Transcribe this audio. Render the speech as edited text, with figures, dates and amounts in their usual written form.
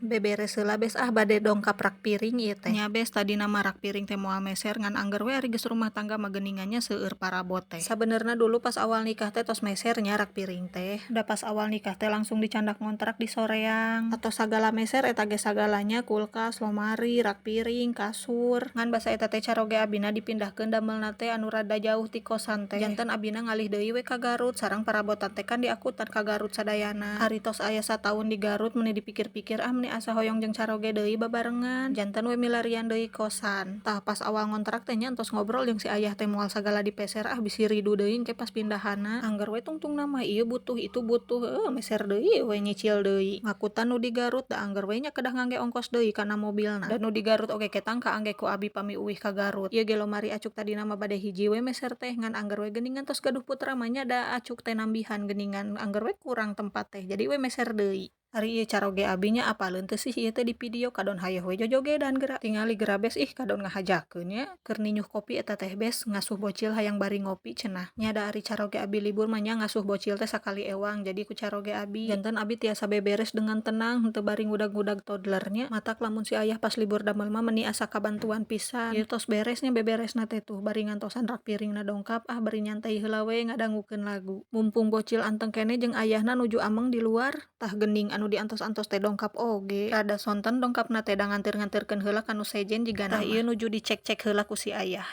Beberes heula bes bade dongkap rak piring ieu teh. Nya bes tadi nama rak piring teh moal meser ngan angger we ari geus rumah tangga mah geuningannya seueur parabot teh. Sabenerna dulu pas awal nikah teh tos mesernya rak piring teh. Da pas awal nikah teh langsung dicandak ngontrak di soreang. Atau sagala meser eta ge sagalanya kulkas, lomari, rak piring, kasur. Ngan basa eta teh caroge abina dipindahkeun damelna teh anu rada jauh ti kosan teh. Janten abina ngalih deui we ka Garut sareng parabotan teh kan diakutan ka Garut sadayana. Ari tos aya sataun di Garut meni dipikir-pikir meni asa hoyong jeung caroge deui babarengan. Janten we milarian deui kosan. Tah pas awal ngontrak teh nya entos ngobrol jeung si ayah teh moal sagala dipeser bisi ridu deui engke pas pindahanna. Angger we tungtungna mah ieu butuh itu butuh meser deui we nyicil deui. Ngakutan nu di Garut da angger we nya kedah ngangge ongkos deui kana mobilna. Dan nu di Garut oge ketang kaangge ku abi pami uwih ka Garut. Ieu ge lomari acuk tadina mah bade hiji we meser teh ngan angger we geuningan tos gaduh putra mah nya da acuk teh nambihan geuningan angger we kurang tempat teh. Jadi we meser deui. Ari ieu caroge abi nya apaleun teu sih ieu teh di video kadon hayoh we jojogedan geura. Tingali geura bes kadon ngahajakeun nya keur ninyuh kopi eta teh bes ngasuh bocil hayang bari ngopi cenah. Nya da ari caroge abi libur mah nya ngasuh bocil teh sakali ewang jadi ku caroge abi. Janten abi tiasa beberes dengan tenang henteu bari ngudag-ngudag toddlernya. Matak lamun si ayah pas libur damel mah meni asa kabantuan pisan. Ieu tos beresnya beberesna teh tuh bari ngantosan rak piringna dongkap bari nyantai heula we ngadangukeun lagu. Mumpung bocil anteng keneh jeung ayahna nuju ameng di luar tah geuning anu diantos-antos teh dongkap oge. Rada sonten dongkapna teh da ngantir-ngantirkeun heula ka nu sejen jigana mah. Tah ieu nuju dicek-cek heula ku si ayah.